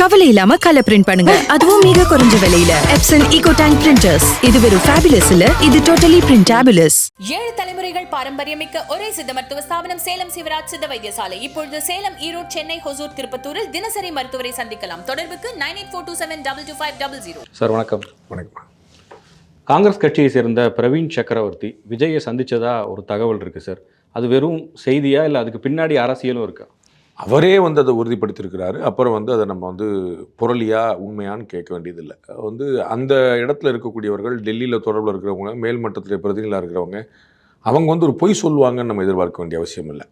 கவலை இல்லாம colour print பண்ணுங்க, அதுவும் மிக குறைஞ்ச விலையில. Epson eco tank printers. இது வெறும் ஃபேபுலஸ் இல்ல, இது டோட்டலி பிரிண்டபிளஸ். 7 தலைமுறைகள் பாரம்பரியமிக்க ஒரே சித்த மருத்துவ ஸ்தாபனம் சேலம் சிவராஜ் சித்த வைத்தியசாலை. இப்பொழுது சேலம், ஈரோடு, சென்னை, ஹொசூர், திருப்பத்தூரில் தினசரி மருத்துவரை சந்திக்கலாம். தொடர்புக்கு 9842722500. சார் வணக்கம். வணக்கம். காங்கிரஸ் கட்சியை சேர்ந்த பிரவீன் சக்கரவர்த்தி விஜயை சந்திச்சதா ஒரு தகவல் இருக்கு சார். அது வெறும் செய்தியா இல்லை அதுக்கு பின்னாடி அரசியலும் இருக்கா? அவரே அதை உறுதிப்படுத்தியிருக்கிறாரு. அப்புறம் அதை நம்ம புரளியா உண்மையான்னு கேட்க வேண்டியதில்லை. அந்த இடத்துல இருக்கக்கூடியவர்கள், டெல்லியில் தொடர்பில் இருக்கிறவங்க, மேல்மட்டத்தில் பிரதிநிதிகளாக இருக்கிறவங்க, அவங்க ஒரு பொய் சொல்லுவாங்கன்னு நம்ம எதிர்பார்க்க வேண்டிய அவசியம் இல்லை.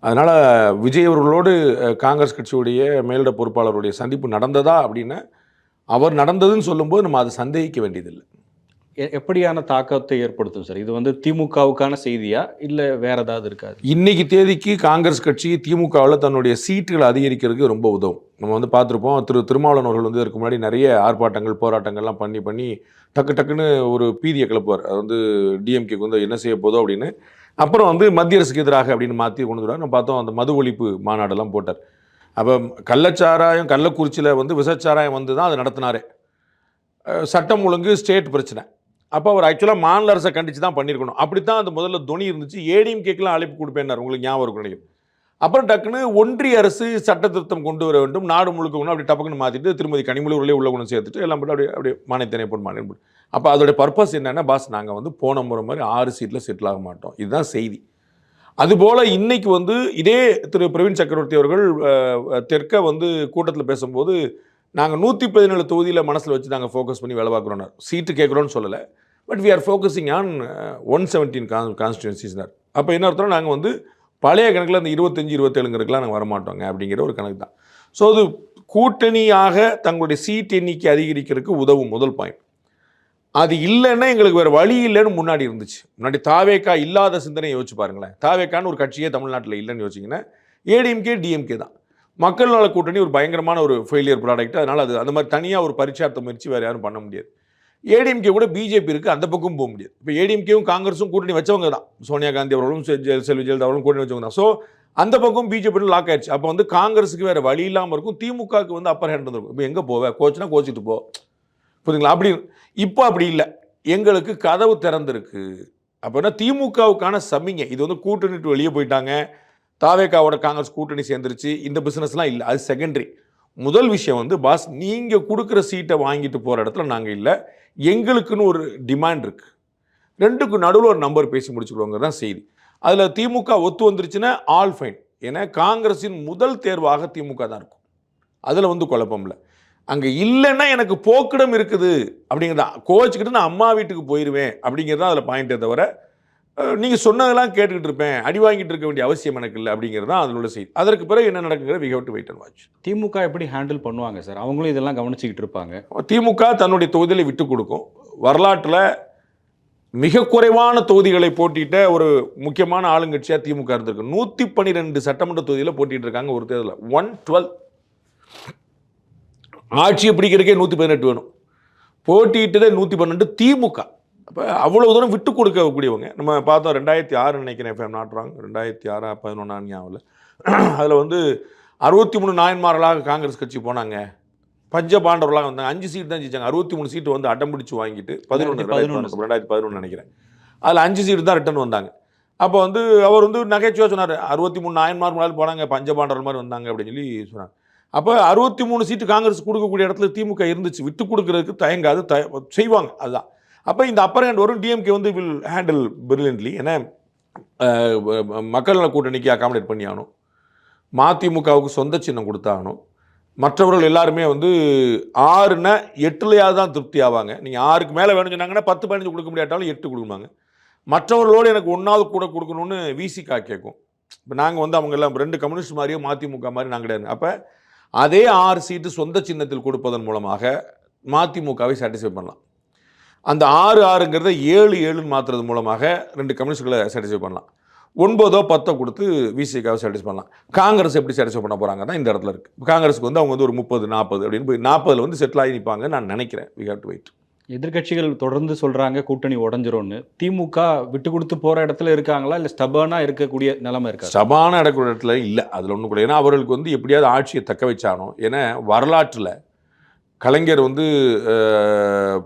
அதனால் விஜய் அவர்களோடு காங்கிரஸ் கட்சியுடைய மேலிட பொறுப்பாளருடைய சந்திப்பு நடந்ததா அப்படின்னா, அவர் நடந்ததுன்னு சொல்லும்போது நம்ம அதை சந்தேகிக்க வேண்டியதில்லை. எப்படியான தாக்கத்தை ஏற்படுத்தும் சார்? இது திமுகவுக்கான செய்தியா இல்லை வேற ஏதாவது இருக்காது? இன்னைக்கு தேதிக்கு காங்கிரஸ் கட்சி திமுகவில் தன்னுடைய சீட்டுகளை அதிகரிக்கிறதுக்கு ரொம்ப உதவும். நம்ம பார்த்துருப்போம், திருமாவளவன் அவர்கள் இதற்கு முன்னாடி நிறைய ஆர்ப்பாட்டங்கள், போராட்டங்கள்லாம் பண்ணி டக்குன்னு ஒரு பீதியை கிளப்புவார். அது டிஎம்கேக்கு என்ன செய்ய போதோ அப்படின்னு. அப்புறம் மத்திய அரசுக்கு எதிராக அப்படின்னு மாற்றி கொண்டு வருவார். நம்ம பார்த்தோம், அந்த மது ஒழிப்பு மாநாடெல்லாம் போட்டார். அப்போ கள்ளச்சாராயம், கள்ளக்குறிச்சியில் விசச்சாராயம் தான் அதை நடத்தினாரே. சட்டம் ஒழுங்கு ஸ்டேட் பிரச்சனை. அப்போ அவர் ஆக்சுவலாக மாநில அரசை கண்டித்து தான் பண்ணியிருக்கணும். அப்படித்தான் அந்த முதல்ல துணி இருந்துச்சு. ஏடிஎம்கேக்கெலாம் அழைப்பு கொடுப்பேன்னார், உங்களுக்கு ஞாபகம் இருக்கும் நினைக்கிறேன். அப்புறம் டக்குன்னு ஒன்றிய அரசு சட்ட திருத்தம் கொண்டு வர வேண்டும், நாடு முழுக்க ஒன்று அப்படி டப்புக்குன்னு மாற்றிட்டு திருமதி கனிமொழி உள்ள ஒன்று சேர்த்துட்டு எல்லாம் போட்டு அப்படியே மானியத்தனை போட்டு மானியம். அப்போ அதோடைய பர்பஸ் என்னென்னா, பாஸ் நாங்கள் போன முறை மாதிரி 6 சீட்டில் செட்டில் ஆக மாட்டோம், இதுதான் செய்தி. அதுபோல் இன்னைக்கு இதே திரு பிரவீன் சக்கரவர்த்தி அவர்கள் தெற்க கூட்டத்தில் பேசும்போது, நாங்கள் 117 தொகுதியில் மனசில் வச்சு நாங்கள் ஃபோக்கஸ் பண்ணி வேலை பார்க்குறோம், சீட்டு கேட்குறோன்னு சொல்லலை. But we are focusing on 117 கான்ஸ்டியூன்சிஸ்னார். அப்போ என்ன அர்த்தம், நாங்கள் பழைய கணக்கில் அந்த 25-27ங்கிறதுக்கெலாம் நாங்கள் வரமாட்டோங்க அப்படிங்கிற ஒரு கணக்கு தான். ஸோ அது கூட்டணியாக தங்களுடைய சீட் எண்ணிக்கை அதிகரிக்கிறதுக்கு உதவும். முதல் பாயிண்ட். அது இல்லைன்னா எங்களுக்கு வேறு வழி இல்லைன்னு முன்னாடி இருந்துச்சு. முன்னாடி தாவேக்கா இல்லாத சிந்தனையை யோசிச்சு பாருங்களேன். தாவேக்கான்னு ஒரு கட்சியே தமிழ்நாட்டில் இல்லைன்னு யோசிச்சிங்கன்னா ஏடிஎம்கே டிஎம்கே தான். மக்கள் நல கூட்டணி ஒரு பயங்கரமான ஒரு ஃபெயிலியர் ப்ராடக்ட். அதனால் அது அந்த மாதிரி தனியாக ஒரு பரிச்சார்த்த முயற்சி வேறு யாரும் பண்ண முடியாது. ஏடிஎம்கே கூட பிஜேபி இருக்குது, அந்த பக்கம் போக முடியாது. இப்போ ஏடிஎம்கேவும் காங்கிரஸும் கூட்டணி வச்சவங்க தான். சோனியா காந்தி அவர்களும் செல்வி ஜெயலலிதா அவர்களும் கூட்டணி வச்சவங்க தான். ஸோ அந்த பக்கம் பிஜேபி லாக் ஆயிடுச்சு. அப்போ காங்கிரஸுக்கு வேறு வழி இல்லாமல் இருக்கும், திமுகவுக்கு அப்பர் ஹேண்ட் இருக்கும். இப்போ எங்கே போவேன், கோச்சுனா கோச்சிட்டு போ, புரியுதுங்களா? அப்படி இப்போ அப்படி இல்லை, எங்களுக்கு கதவு திறந்துருக்கு. அப்போனா திமுகவுக்கான சமிங்கை இது கூட்டணி வெளியே போயிட்டாங்க, தாவேக்காவோட காங்கிரஸ் கூட்டணி சேர்ந்துருச்சு, இந்த பிஸ்னஸ்லாம் இல்லை, அது செகண்டரி. முதல் விஷயம் பாஸ் நீங்கள் கொடுக்குற சீட்டை வாங்கிட்டு போகிற இடத்துல நாங்கள் இல்லை, எங்களுக்குன்னு ஒரு டிமாண்ட் இருக்குது. ரெண்டுக்கு நடுவில் ஒரு நம்பர் பேசி முடிச்சுடுவோங்கிறது தான் செய்தி. அதில் திமுக ஒத்து வந்துருச்சுன்னா ஆல் ஃபைன். ஏன்னா காங்கிரஸின் முதல் தேர்வாக திமுக தான் இருக்கும், அதில் குழப்பம் இல்லை. அங்கே இல்லைன்னா எனக்கு போக்கிடம் இருக்குது அப்படிங்கிறதா, கோச்சிக்கிட்டு நான் அம்மா வீட்டுக்கு போயிடுவேன் அப்படிங்கிறது தான் அதில் பாயிண்ட்டே தவிர, நீங்கள் சொன்னதெல்லாம் கேட்டுக்கிட்டு இருப்பேன், அடி வாங்கிட்டு இருக்க வேண்டிய அவசியம் எனக்கு இல்லை அப்படிங்கிறது தான் அதில் உள்ள செய்தி. அதற்கு பிறகு என்ன நடக்குங்கிற we have to wait and watch. DMK எப்படி ஹேண்டில் பண்ணுவாங்க சார்? அவங்களும் இதெல்லாம் கவனிச்சுக்கிட்டு இருப்பாங்க. திமுக தன்னுடைய தொகுதியில் விட்டு கொடுக்கும். வரலாற்றில் மிக குறைவான தொகுதிகளை போட்டிட்ட ஒரு முக்கியமான ஆளுங்கட்சியாக திமுக இருந்திருக்கு. 112 சட்டமன்ற தொகுதியில் போட்டிட்டு இருக்காங்க ஒரு தேர்தலில். 112 ஆட்சியை பிடிக்கிறதுக்கே 118 வேணும், போட்டிட்டதே 112 திமுக. அப்போ அவ்வளோ தூரம் விட்டு கொடுக்கக்கூடியவங்க. நம்ம பார்த்தோம் 2006 நினைக்கிறேன், FM நாட் ராங், 2006 11 ஞாபகம். அதில் 63 நாயன்மார்களாக காங்கிரஸ் கட்சி போனாங்க, பஞ்சபாண்டவர்களாக வந்தாங்க, 5 சீட் தான் ஜெயிச்சாங்க. 63 சீட்டு அட்டம் பிடிச்சி வாங்கிட்டு 2011 நினைக்கிறேன், அதில் 5 சீட்டு தான் ரிட்டர்ன் வந்தாங்க. அப்போ அவர் நகைச்சுவாக சொன்னார், 63 நாயன்மார்கள் போனாங்க, பஞ்சபாண்டவர் மாதிரி வந்தாங்க அப்படின்னு சொல்லி சொன்னாங்க. அப்போ 63 சீட்டு காங்கிரஸ் கொடுக்கக்கூடிய இடத்துல திமுக இருந்துச்சு, விட்டு கொடுக்கறதுக்கு தயங்காது, செய்வாங்க. அதுதான். அப்போ இந்த அப்பர் ஹேண்ட் வரும். DMK will handle brilliantly. ஏன்னா மக்கள் நல கூட்டணிக்கு அகாமடேட் பண்ணி ஆகணும், மதிமுகவுக்கு சொந்த சின்னம் கொடுத்தாகணும். மற்றவர்கள் எல்லாருமே 6ன்னா 8லையாவது தான் திருப்தி ஆவாங்க. நீங்கள் 6க்கு மேலே வேணும்னு சொன்னாங்கன்னா 10-15 கொடுக்க முடியாட்டாலும் 8 கொடுக்குமாங்க. மற்றவர்களோடு எனக்கு 1வது கூட கொடுக்கணும்னு விசிகா கேட்கும். இப்போ நாங்கள் அவங்க எல்லாம் 2 கம்யூனிஸ்ட் மாதிரியோ மதிமுக மாதிரி நாங்கள் கிடையாது. அப்போ அதே 6 சீட்டு சொந்த சின்னத்தில் கொடுப்பதன் மூலமாக மதிமுகவை சாட்டிஸ்ஃபை பண்ணலாம். அந்த 6-6ங்கிறத 7-7ன்னு மாற்றுறது மூலமாக 2 கம்யூனிஸ்டுகளை சாட்டிஸ்ஃபை பண்ணலாம். 9-10 கொடுத்து விசிகாவை சாட்டிஸ்ஃபை பண்ணலாம். காங்கிரஸ் எப்படி சாட்டிஸ்ஃபை பண்ண போகிறாங்க தான் இந்த இடத்துல இருக்குது. காங்கிரஸுக்கு அவங்க ஒரு 30-40 அப்படின்னு போய் 40ல் செட்டில் ஆகி நிற்பாங்க நான் நினைக்கிறேன். We have to wait. எதிர்க்கட்சிகள் தொடர்ந்து சொல்றாங்க கூட்டணி உடஞ்சிரும்னு. திமுக விட்டு கொடுத்து போற இடத்துல இருக்காங்களா, இல்ல ஸ்டபர்னா இருக்கக்கூடிய நிலைமை இருக்கா? சபான இடக்கூடிய இடத்துல இல்லை, அதில் ஒன்றும் கூட. ஏன்னா அவர்களுக்கு வந்து எப்படியாவது ஆட்சியை தக்க வச்சானோ. ஏன்னா வரலாற்றில் கலைஞர் வந்து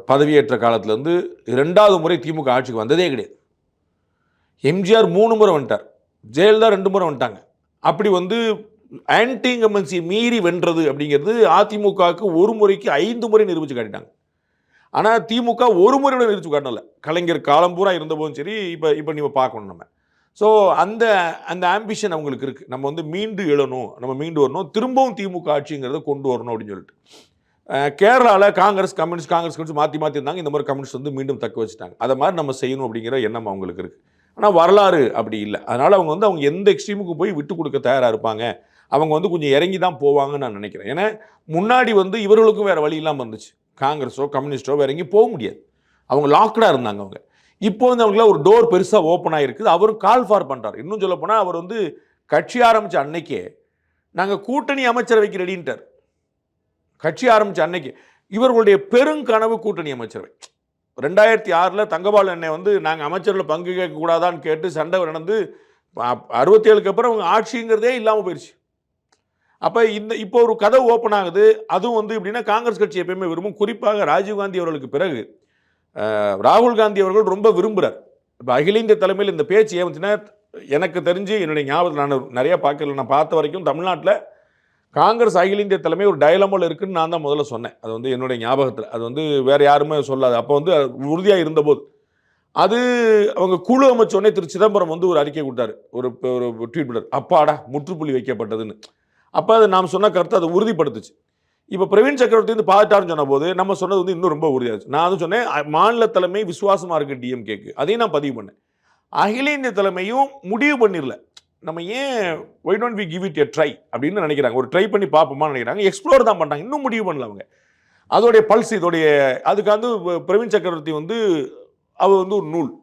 பதவியேற்ற காலத்துலேருந்து 2வது முறை திமுக ஆட்சிக்கு வந்ததே கிடையாது. எம்ஜிஆர் 3 முறை வந்துட்டார், ஜெயலலிதா 2 முறை வந்துட்டாங்க. அப்படி வந்து ஆன்டி இன்கம்பன்சி மீறி வென்றது அப்படிங்கிறது அதிமுகவுக்கு ஒரு முறைக்கு 5 முறை நிரூபித்து காட்டிட்டாங்க. ஆனால் திமுக ஒரு முறை நிரூபித்து காட்டல. கலைஞர் காலம் பூரா இருந்தபோதும் சரி, இப்போ நீங்கள் பார்க்கணும் நம்ம. ஸோ அந்த அந்த ஆம்பிஷன் அவங்களுக்கு இருக்குது. நம்ம வந்து மீண்டு எழணும், நம்ம மீண்டு வரணும், திரும்பவும் திமுக ஆட்சிங்கிறத கொண்டு வரணும் அப்படின்னு சொல்லிட்டு. கேரளாவில் கம்யூனிஸ்ட் மாற்றி இருந்தாங்க. இந்த மாதிரி கம்யூனிஸ்ட் வந்து மீண்டும் தக்க வச்சுட்டாங்க. அதை மாதிரி நம்ம செய்யணும் அப்படிங்கிற எண்ணம் அவங்களுக்கு இருக்குது. ஆனால் வரலாறு அப்படி இல்லை. அதனால் அவங்க எந்த எக்ஸ்ட்ரீமுக்கு போய் விட்டு கொடுக்க தயாராக இருப்பாங்க. அவங்க வந்து கொஞ்சம் இறங்கி தான் போவாங்கன்னு நான் நினைக்கிறேன். ஏன்னா முன்னாடி வந்து இவர்களுக்கும் வேறு வழி இல்லாமல் இருந்துச்சு. காங்கிரஸோ கம்யூனிஸ்டோ வேறு எங்கேயும் போக முடியாது. அவங்க லாக்டாக இருந்தாங்க. அவங்க இப்போ வந்து அவங்களாம் ஒரு டோர் பெருசாக ஓப்பன் ஆகிருக்குது. அவரும் கால் ஃபார் பண்ணுறார். இன்னும் சொல்ல போனால் அவர் வந்து கட்சி ஆரம்பித்த அன்னைக்கே நாங்கள் கூட்டணி அமைச்சரவைக்கு ரெடின்ட்டார். கட்சி ஆரம்பித்த அன்னைக்கு இவர்களுடைய பெருங்கனவு கூட்டணி அமைச்சரவை. 2006 தங்கபால் அண்ணன் வந்து நாங்கள் அமைச்சரில் பங்கு கேட்கக்கூடாதான்னு கேட்டு சண்டை நடந்து 67க்கு அப்புறம் அவங்க ஆட்சிங்கிறதே இல்லாமல் போயிடுச்சு. அப்போ இப்போ ஒரு கதவு ஓப்பன் ஆகுது. அதுவும் வந்து எப்படின்னா காங்கிரஸ் கட்சி எப்பயுமே விரும்பும். குறிப்பாக ராஜீவ்காந்தி அவர்களுக்கு பிறகு ராகுல் காந்தி அவர்கள் ரொம்ப விரும்புகிறார். இப்போ அகில இந்திய தலைமையில் இந்த பேச்சு ஏன் வந்துச்சுன்னா, எனக்கு தெரிஞ்சு என்னுடைய ஞாபகத்தில் நான் நிறைய பார்க்கல, நான் பார்த்த வரைக்கும் தமிழ்நாட்டில் காங்கிரஸ் அகில இந்திய தலைமை ஒரு டயலமாவில் இருக்குன்னு நான் தான் முதல்ல சொன்னேன். அது வந்து என்னுடைய ஞாபகத்தில். அது வந்து வேறு யாருமே சொல்லாது. அப்போ வந்து உறுதியாக இருந்தபோது அது அவங்க குழு அமைச்சோடனே திரு சிதம்பரம் வந்து ஒரு அறிக்கை கொடுத்தாரு, ஒரு ட்வீட் பண்ணார், அப்பாடா முற்றுப்புள்ளி வைக்கப்பட்டதுன்னு. அப்போ அது நாம் சொன்ன கருத்து அதை உறுதிப்படுத்துச்சு. இப்போ பிரவீன் சக்கரவர்த்தி வந்து பார்த்துட்டாருன்னு சொன்ன போது நம்ம சொன்னது வந்து இன்னும் ரொம்ப உறுதியாச்சு. நான் வந்து சொன்னேன் மாநில தலைமை விசுவாசமாக இருக்குது டிஎம்கேக்கு, அதையும் நான் பதிவு பண்ணேன். அகில இந்திய தலைமையும் முடிவு பண்ணிடல, நம்ம ஏன் why don't we give it a try அப்படின்னு நினைக்கிறாங்க. ஒரு ட்ரை பண்ணி பார்ப்போமா நினைக்கிறாங்க. எக்ஸ்ப்ளோர் தான் பண்ணுறாங்க, இன்னும் முடிவு பண்ணல அவங்க. அதோடைய பல்ஸ் இதோடைய அதுக்கு வந்து பிரவீன் சக்கரவர்த்தி வந்து அவர் வந்து ஒரு நூல்,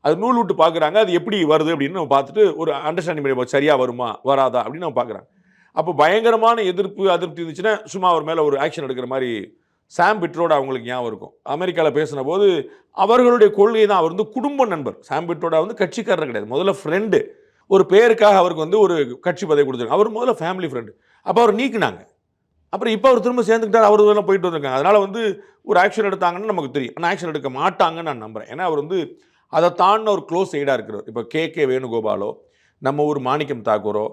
அது நூல் விட்டு பார்க்குறாங்க. அது எப்படி வருது அப்படின்னு நம்ம பார்த்துட்டு ஒரு அண்டர்ஸ்டாண்டிங் பண்ணி சரியாக வருமா வராதா அப்படின்னு நம்ம பார்க்குறாங்க. அப்போ பயங்கரமான எதிர்ப்பு அதிருப்தி இருந்துச்சுன்னா சும்மா அவர் மேலே ஒரு ஆக்ஷன் எடுக்கிற மாதிரி சாம் பிட்ரோட அவங்களுக்கு ஞாபகம் இருக்கும். அமெரிக்காவில் பேசின போது அவர்களுடைய கொள்கை தான். அவர் வந்து குடும்ப நண்பர். சாம் பிட்ரோட வந்து கட்சிக்காரர் கிடையாது, முதல்ல ஃப்ரெண்டு. ஒரு பேருக்காக அவருக்கு வந்து ஒரு கட்சி பதவி கொடுத்துருக்காங்க. அவர் முதல்ல ஃபேமிலி ஃப்ரெண்டு. அப்போ அவர் நீக்கினாங்க. அப்புறம் இப்போ அவர் திரும்ப சேர்ந்துக்கிட்டார், அவர் இதெல்லாம் போயிட்டு வந்திருக்காங்க. அதனால் வந்து ஒரு ஆக்ஷன் எடுத்தாங்கன்னு நமக்கு தெரியும். ஆனால் ஆக்ஷன் எடுக்க மாட்டாங்கன்னு நான் நம்புகிறேன். ஏன்னா அவர் வந்து அதை தாண்டின ஒரு க்ளோஸ் சைடாக இருக்கிறார். இப்போ கே வேணுகோபாலோ, நம்ம ஊர் மாணிக்கம் தாக்கூரோ,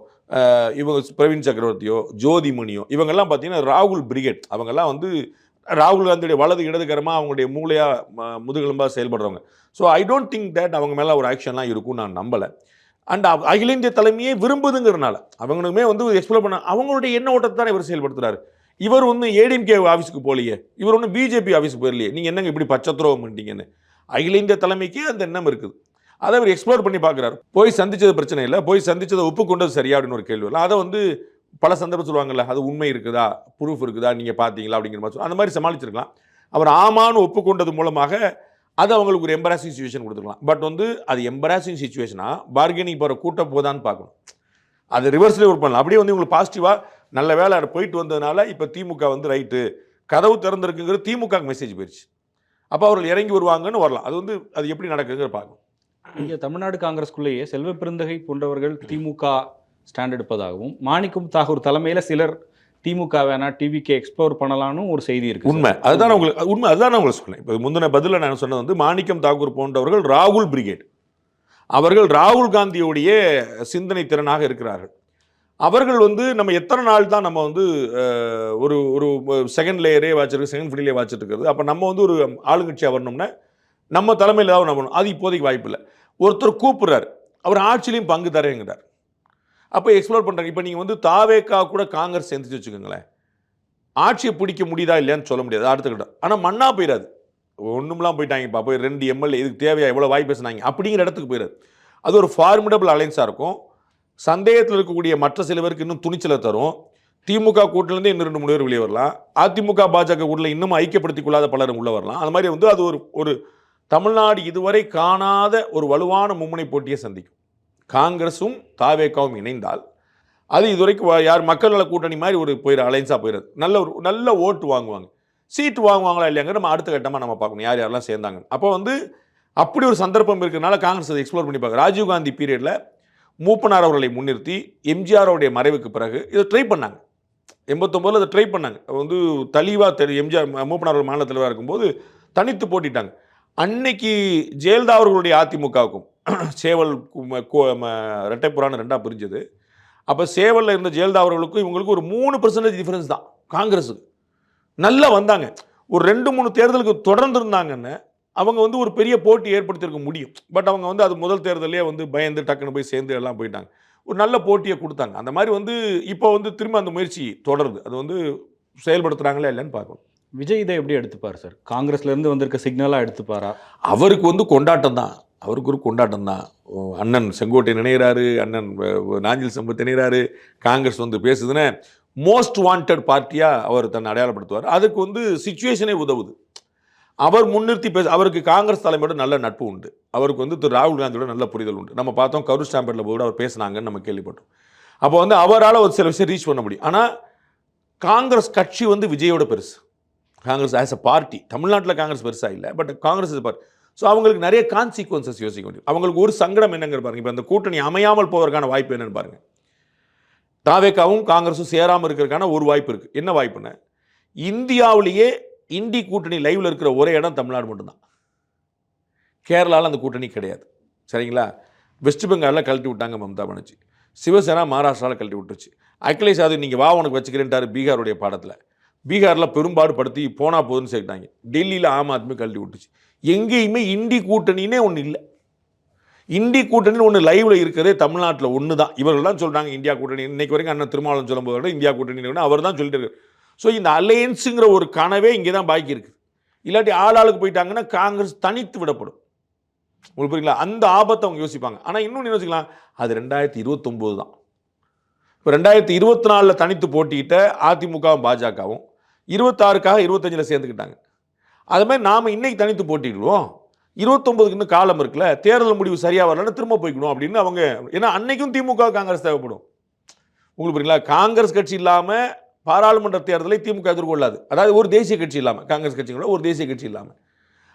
இவங்க பிரவீன் சக்கரவர்த்தியோ, ஜோதிமணியோ, இவங்கெல்லாம் பார்த்தீங்கன்னா ராகுல் பிரிகேட். அவங்கெல்லாம் வந்து ராகுல் காந்தியுடைய வலது இடதுகரமாக அவங்களுடைய மூளையாக முதுகெலும்பாக செயல்படுறவங்க. So I don't think that அவங்க மேலே ஒரு ஆக்ஷன்லாம் இருக்கும்னு நான் நம்பலை. அண்ட் அகில இந்திய தலைமையே விரும்புதுங்கிறனால அவங்களுமே வந்து எக்ஸ்ப்ளோர் பண்ண அவங்களுடைய எண்ண ஓட்டத்தை தான் இவர் செயல்படுத்துறாரு. இவர் வந்து ஏடிஎம்கே ஆஃபீஸுக்கு போகலையே, இவர் ஒன்றும் பிஜேபி ஆஃபீஸுக்கு போயிடலையே, நீங்கள் என்னங்க இப்படி பச்சத்துரோகம் பண்ணிட்டீங்கன்னு. அகில இந்திய தலைமைக்கு அந்த எண்ணம் இருக்குது. அதை அவர் எக்ஸ்ப்ளோர் பண்ணி பார்க்குறாரு. போய் சந்திச்சது பிரச்சனை இல்லை, போய் சந்திச்சதை ஒப்புக்கொண்டது சரியா அப்படின்னு ஒரு கேள்வி இல்லை. அதை வந்து பல சந்தர்ப்பம் சொல்லுவாங்கல்ல, அது உண்மை இருக்குதா, ப்ரூஃப் இருக்குதா, நீங்கள் பார்த்தீங்களா அப்படிங்கிற மாதிரி அந்த மாதிரி சமாளிச்சிருக்கலாம். அவர் ஆமான்னு ஒப்புக்கொண்டது மூலமாக அது அவங்களுக்கு ஒரு எம்பராசிங் சிச்சுவேஷன் கொடுத்துருக்கலாம். பட் வந்து அது எம்பராசிங் சிச்சுவேஷனாக பார்கெனிங் போகிற கூட்டம் போதான்னு பார்க்கணும். அது ரிவர்ஸ்லேயே ஒர்க் பண்ணலாம். அப்படியே வந்து உங்களுக்கு பாசிட்டிவாக நல்ல வேலை போயிட்டு வந்ததுனால இப்போ திமுக வந்து ரைட்டு கதவு திறந்திருக்குங்கிற திமுக மெசேஜ் போயிடுச்சு. அப்போ அவர்கள் இறங்கி வருவாங்கன்னு வரலாம். அது வந்து அது எப்படி நடக்குதுங்கிற பார்க்கணும். இங்கே தமிழ்நாடு காங்கிரஸ்குள்ளேயே செல்வ பெருந்தகை போன்றவர்கள் திமுக ஸ்டாண்ட் எடுப்பதாகவும், மாணிக்கம் தாகூர் தலைமையில் சிலர் திமுக வேணா டிவிக்கு எக்ஸ்ப்ளோர் பண்ணலான்னு ஒரு செய்தி இருக்குது. உண்மை அதுதான் உங்களுக்கு உண்மை அதுதான் நான் உங்களுக்கு சொன்னேன். இப்போ முந்தின பதிலில் நான் சொன்னது வந்து மாணிக்கம் தாக்கூர் போன்றவர்கள் ராகுல் பிரிகேட். அவர்கள் ராகுல் காந்தியோடைய சிந்தனை திறனாக இருக்கிறார்கள். அவர்கள் வந்து நம்ம எத்தனை நாள் தான் நம்ம வந்து ஒரு ஒரு செகண்ட் லேயரே வச்சுருக்கு, செகண்ட் ஃபீல்டிலே வச்சுட்டு இருக்கிறது. அப்போ நம்ம வந்து ஒரு ஆளுங்கட்சியாக வரணும்னா நம்ம தலைமையில் தான் நம்ம அது இப்போதைக்கு வாய்ப்பு இல்லை. ஒருத்தர் கூப்பிட்றாரு, அவர் ஆட்சியிலையும் பங்கு தரேங்கிறார். அப்போ எக்ஸ்ப்ளோர் பண்ணுறாங்க. இப்போ நீங்கள் வந்து தாவேக்கா கூட காங்கிரஸ் சேர்ந்துச்சு வச்சுக்கோங்களேன், ஆட்சியை பிடிக்க முடியுதா இல்லையான்னு சொல்ல முடியாது அடுத்துக்கிட்ட. ஆனால் மண்ணா போயிடாது, ஒன்றும்லாம் போயிட்டாங்கப்பா, போய் 2 எம்எல்ஏ இதுக்கு தேவையா எவ்வளோ வாய் பேசுனாங்க அப்படிங்கிற இடத்துக்கு போயிடாது. அது ஒரு ஃபார்மிடபிள் அலைன்ஸாக இருக்கும். சந்தேகத்தில் இருக்கக்கூடிய மற்ற சிலவருக்கு இன்னும் துணிச்சலை தரும். திமுக கூட்டிலேருந்து இன்னும் 2-3 பேர் வெளியே வரலாம். அதிமுக பாஜக கூட்டில் இன்னும் ஐக்கியப்படுத்திக் கொள்ளாத பலரும் உள்ளே வரலாம். அது மாதிரி வந்து அது ஒரு தமிழ்நாடு இதுவரை காணாத ஒரு வலுவான மும்முனை போட்டியை சந்திக்கும். காங்கிரஸும் தாவேக்காவும் இணைந்தால் அது இதுவரைக்கும் யார் மக்கள் நல கூட்டணி மாதிரி ஒரு அலைன்ஸாக போயிடாது. நல்ல ஓட்டு வாங்குவாங்க. சீட்டு வாங்குவாங்களா இல்லையாங்க நம்ம அடுத்த கட்டமாக நம்ம பார்க்கணும் யார் யாரெல்லாம் சேர்ந்தாங்க. அப்போ வந்து அப்படி ஒரு சந்தர்ப்பம் இருக்கிறதுனால காங்கிரஸ் அதை எக்ஸ்ப்ளோர் பண்ணி பார்க்க. ராஜீவ்காந்தி பீரியடில் மூப்பனார் அவர்களை முன்னிறுத்தி எம்ஜிஆரோடைய மறைவுக்கு பிறகு இதை ட்ரை பண்ணாங்க. 89 அதை ட்ரை பண்ணாங்க. வந்து தெளிவாக தெரியும். எம்ஜிஆர் மூப்பனார் அவர்கள் மாநில தலைவராக இருக்கும்போது தனித்து போட்டிட்டாங்க. அன்னைக்கு ஜெயலலிதா அவர்களுடைய அதிமுகவுக்கும் சேவல் ரெட்டைப்புறான்னு ரெண்டாக பிரிஞ்சது. அப்போ சேவலில் இருந்த ஜெயலலிதா அவர்களுக்கும் இவங்களுக்கும் ஒரு 3% டிஃபரன்ஸ் தான். காங்கிரஸுக்கு நல்லா வந்தாங்க. ஒரு 2-3 தேர்தலுக்கு தொடர்ந்து இருந்தாங்கன்னு அவங்க வந்து ஒரு பெரிய போட்டி ஏற்படுத்தியிருக்க முடியும். பட் அவங்க வந்து அது முதல் தேர்தலே வந்து பயந்து டக்குன்னு போய் சேர்ந்து எல்லாம் போயிட்டாங்க. ஒரு நல்ல போட்டியை கொடுத்தாங்க. அந்த மாதிரி வந்து இப்போ வந்து திரும்ப அந்த முயற்சி தொடருது. அது வந்து செயல்படுத்துகிறாங்களா இல்லைன்னு பார்க்கணும். விஜய் இதை எப்படி எடுத்துப்பார் சார்? காங்கிரஸ்லேருந்து வந்திருக்க சிக்னலாக எடுத்துப்பாரா? அவருக்கு வந்து கொண்டாட்டம் தான். அவருக்கு ஒரு கொண்டாட்டம் தான். அண்ணன் செங்கோட்டை நினைகிறாரு, அண்ணன் நாஞ்சில் சம்பத் நினைகிறாரு, காங்கிரஸ் வந்து பேசுதுன்னு மோஸ்ட் வாண்டட் பார்ட்டியாக அவர் தன்னை அடையாளப்படுத்துவார். அதுக்கு வந்து சிச்சுவேஷனே உதவுது. அவர் முன்னிறுத்தி அவருக்கு காங்கிரஸ் தலைமையோட நல்ல நட்பு உண்டு. அவருக்கு வந்து திரு ராகுல் காந்தியோட நல்ல புரிதல் உண்டு. நம்ம பார்த்தோம் கரூர் ஸ்டாம்பேட்டில் போய் அவர் பேசினாங்கன்னு நம்ம கேள்விப்பட்டோம். அப்போ வந்து அவரால் ஒரு சில விஷயம் ரீச் பண்ண முடியும். ஆனால் காங்கிரஸ் கட்சி வந்து விஜயோட பெருசு. காங்கிரஸ் ஆஸ் அ பார்ட்டி தமிழ்நாட்டில் காங்கிரஸ் பெருசாக இல்லை, but Congress is party. So அவங்களுக்கு நிறைய கான்சிக்வன்சஸ் யோசிக்க முடியும். அவங்களுக்கு ஒரு சங்கடம் என்னங்கிற பாருங்க. இப்போ அந்த கூட்டணி அமையாமல் போவதற்கான வாய்ப்பு என்னன்னு பாருங்க. தாவேக்காவும் காங்கிரஸும் சேராமல் இருக்கிறதுக்கான ஒரு வாய்ப்பு இருக்குது. என்ன வாய்ப்புன்னு, இந்தியாவிலேயே இந்தி கூட்டணி லைவ்ல இருக்கிற ஒரே இடம் தமிழ்நாடு மட்டும்தான். கேரளாவில் அந்த கூட்டணி கிடையாது. சரிங்களா? வெஸ்ட் பெங்காலில் கழட்டி விட்டாங்க மம்தா பானர்ஜி. சிவசேனா மகாராஷ்டிராவில் கழட்டி விட்டுருச்சு. அகிலேஷ் யாதவ் நீங்கள் வா உனக்கு வச்சுக்கிறேன்ட்டார் பீகாருடைய பாடத்தில். பீகாரில் பெரும்பாடு படுத்தி போனா போதுன்னு சேர்த்தாங்க. டெல்லியில் ஆம் ஆத்மி கழட்டி விட்டுச்சு. எங்கேயுமே இந்தி கூட்டணினே ஒன்று இல்லை. இந்தி கூட்டணின்னு ஒன்று லைவ்ல இருக்கிறதே தமிழ்நாட்டில் ஒன்று தான். இவர்கள் தான் சொல்கிறாங்க இந்தியா கூட்டணி. இன்னைக்கு வரைக்கும் அண்ணன் திருமாவளவன் சொல்லும்போது இந்தியா கூட்டணி அவர் தான் சொல்லிட்டு இருக்காரு. ஸோ இந்த அலையன்ஸுங்கிற ஒரு கனவே இங்கே தான் பாக்கி இருக்குது. இல்லாட்டி ஆளாளுக்கு போயிட்டாங்கன்னா காங்கிரஸ் தனித்து விடப்படும். உங்களுக்கு புரியுங்களா? அந்த ஆபத்தை அவங்க யோசிப்பாங்க. ஆனால் இன்னொன்று யோசிக்கலாம், அது 2029 தான். இப்போ 2024 தனித்து போட்டிக்கிட்ட அதிமுகவும் பாஜகவும் 26க்காக 25 சேர்ந்துக்கிட்டாங்க. அது மாதிரி நாம் இன்னைக்கு தனித்து போட்டிடுவோம். 29க்கு இன்னும் காலம் இருக்குல்ல, தேர்தல் முடிவு சரியாக வரலன்னு திரும்ப போய்க்கணும் அப்படின்னு அவங்க. ஏன்னா அன்னைக்கும் திமுக காங்கிரஸ் தேவைப்படும். உங்களுக்கு புரியுங்களா? காங்கிரஸ் கட்சி இல்லாமல் பாராளுமன்ற தேர்தலை திமுக எதிர்கொள்ளாது. அதாவது ஒரு தேசிய கட்சி இல்லாமல், காங்கிரஸ் கட்சிகளோட ஒரு தேசிய கட்சி இல்லாமல்.